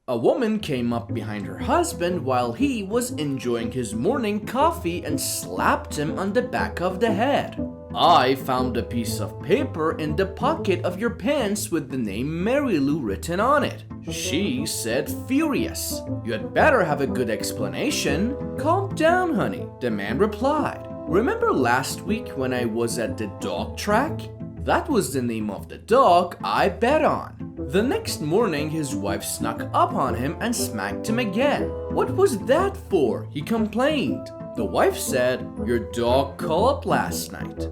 A woman came up behind her husband while he was enjoying his morning coffee and slapped him on the back of the head. I found a piece of paper in the pocket of your pants with the name Mary Lou written on it. She said, furious. You had better have a good explanation. Calm down, honey, the man replied. Remember last week when I was at the dog track? That was the name of the dog I bet on. The next morning, his wife snuck up on him and smacked him again. What was that for? He complained. The wife said, your dog called last night.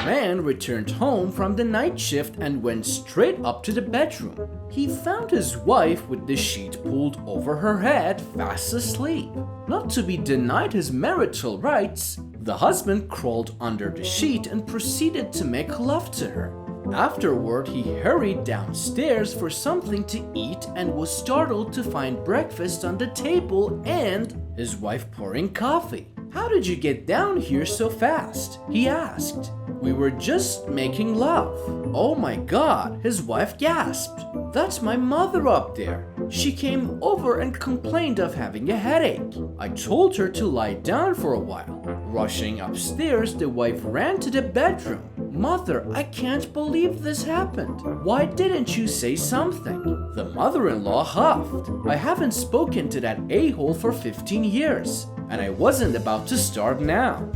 Man returned home from the night shift and went straight up to the bedroom. He found his wife with the sheet pulled over her head, fast asleep. Not to be denied his marital rights, the husband crawled under the sheet and proceeded to make love to her. Afterward, he hurried downstairs for something to eat and was startled to find breakfast on the table and his wife pouring coffee. How did you get down here so fast? He asked. We were just making love. Oh my God, his wife gasped. That's my mother up there. She came over and complained of having a headache. I told her to lie down for a while. Rushing upstairs, the wife ran to the bedroom. Mother, I can't believe this happened. Why didn't you say something? The mother-in-law huffed. I haven't spoken to that a-hole for 15 years, and I wasn't about to start now.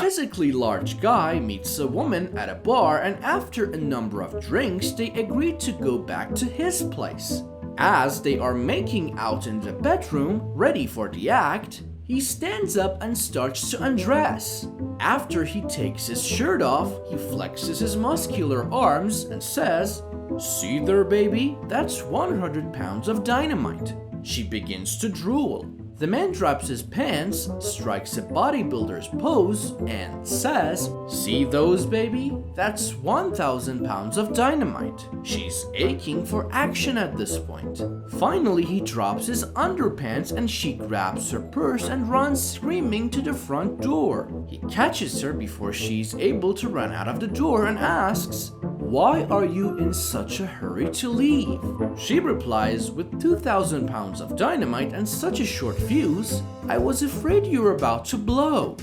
Physically large guy meets a woman at a bar, and after a number of drinks, they agree to go back to his place. As they are making out in the bedroom, ready for the act, he stands up and starts to undress. After he takes his shirt off, he flexes his muscular arms and says, see there, baby? That's 100 pounds of dynamite. She begins to drool. The man drops his pants, strikes a bodybuilder's pose, and says, see those, baby? That's 1,000 pounds of dynamite. She's aching for action at this point. Finally, he drops his underpants and she grabs her purse and runs screaming to the front door. He catches her before she's able to run out of the door and asks, why are you in such a hurry to leave? She replies, with 2,000 pounds of dynamite and such a short fuse, I was afraid you were about to blow.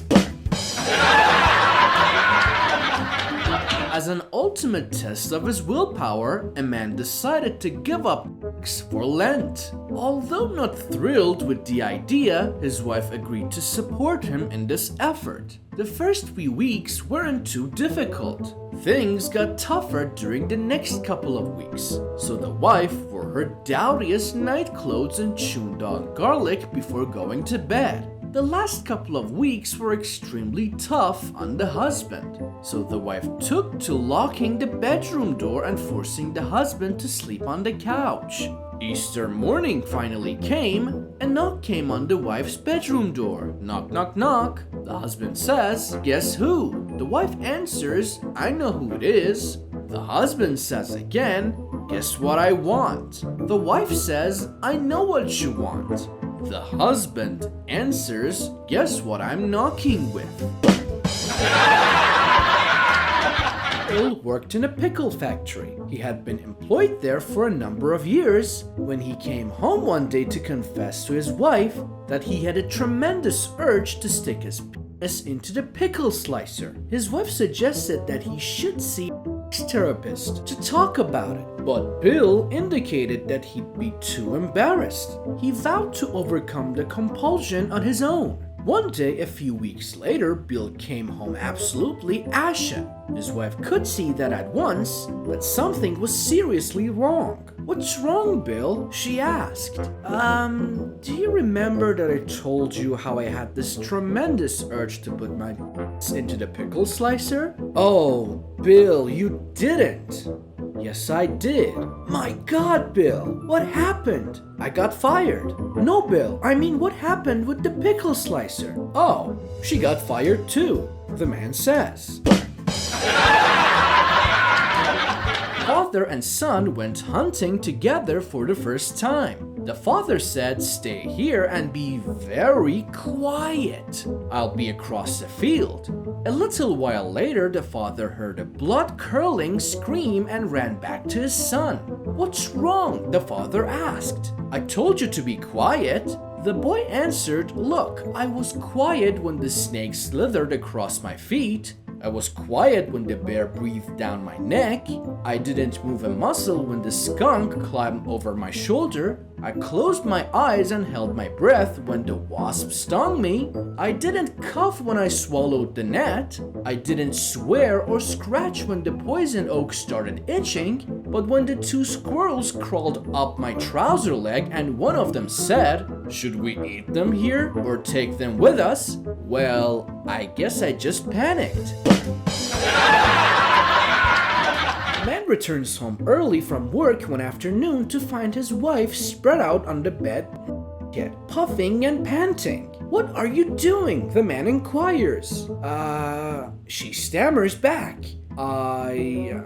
As an ultimate test of his willpower, a man decided to give up sex for Lent. Although not thrilled with the idea, his wife agreed to support him in this effort. The first few weeks weren't too difficult. Things got tougher during the next couple of weeks, so the wife wore her dowdiest night clothes and chewed on garlic before going to bed. The last couple of weeks were extremely tough on the husband, so the wife took to locking the bedroom door and forcing the husband to sleep on the couch. Easter morning finally came. A knock came on the wife's bedroom door. Knock, knock, knock. The husband says, guess who? The wife answers, I know who it is. The husband says again, guess what I want? The wife says, I know what you want. The husband answers, guess what I'm knocking with? Bill worked in a pickle factory. He had been employed there for a number of years when he came home one day to confess to his wife that he had a tremendous urge to stick his penis into the pickle slicer. His wife suggested that he should see a therapist to talk about it, but Bill indicated that he'd be too embarrassed. He vowed to overcome the compulsion on his own. One day, a few weeks later, Bill came home absolutely ashen. His wife could see that at once, that something was seriously wrong. What's wrong, Bill? She asked. Do you remember that I told you how I had this tremendous urge to put my into the pickle slicer? Oh, Bill, you didn't. Yes, I did. My God, Bill, what happened? I got fired. No, Bill, I mean, what happened with the pickle slicer? Oh, she got fired too, the man says. Father and son went hunting together for the first time. The father said, "Stay here and be very quiet. I'll be across the field." A little while later, the father heard a blood-curdling scream and ran back to his son. "What's wrong?" the father asked. "I told you to be quiet." The boy answered, "Look, I was quiet when the snake slithered across my feet. I was quiet when the bear breathed down my neck. I didn't move a muscle when the skunk climbed over my shoulder. I closed my eyes and held my breath when the wasp stung me. I didn't cough when I swallowed the gnat. I didn't swear or scratch when the poison oak started itching. But when the two squirrels crawled up my trouser leg and one of them said, 'Should we eat them here or take them with us?' Well, I guess I just panicked." A man returns home early from work one afternoon to find his wife spread out on the bed, puffing and panting. "What are you doing?" the man inquires. She stammers back. I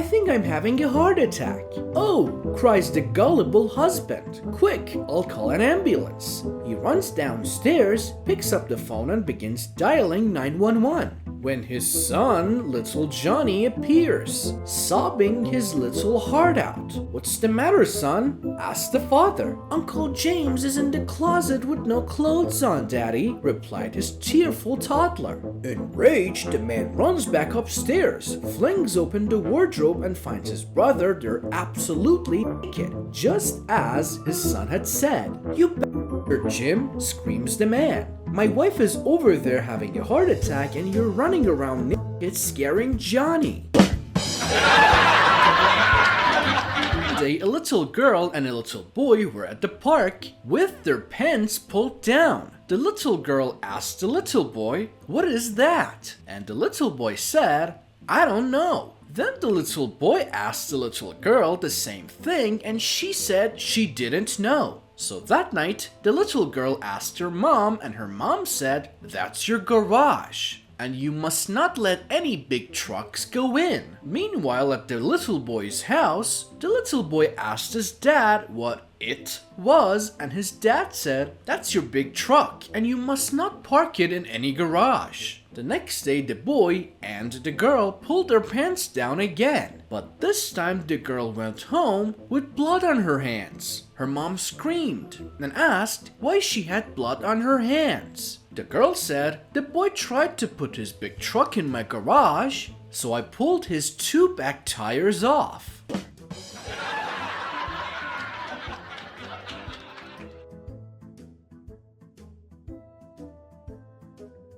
think I'm having a heart attack." "Oh," cries the gullible husband. "Quick, I'll call an ambulance." He runs downstairs, picks up the phone and begins dialing 911. When his son, little Johnny, appears, sobbing his little heart out. "What's the matter, son?" asked the father. "Uncle James is in the closet with no clothes on, Daddy," replied his tearful toddler. Enraged, the man runs back upstairs, flings open the wardrobe and finds his brother there absolutely naked, just as his son had said. "You bastard, Jim," screams the man. "My wife is over there having a heart attack and you're running around naked scaring Johnny." One day, a little girl and a little boy were at the park with their pants pulled down. The little girl asked the little boy, "What is that?" And the little boy said, "I don't know." Then the little boy asked the little girl the same thing and she said she didn't know. So that night, the little girl asked her mom and her mom said, "That's your garage, and you must not let any big trucks go in." Meanwhile, at the little boy's house, the little boy asked his dad what it was, and his dad said, "That's your big truck, and you must not park it in any garage." The next day, the boy and the girl pulled their pants down again, but this time the girl went home with blood on her hands. Her mom screamed and asked why she had blood on her hands. The girl said, "The boy tried to put his big truck in my garage, so I pulled his two back tires off."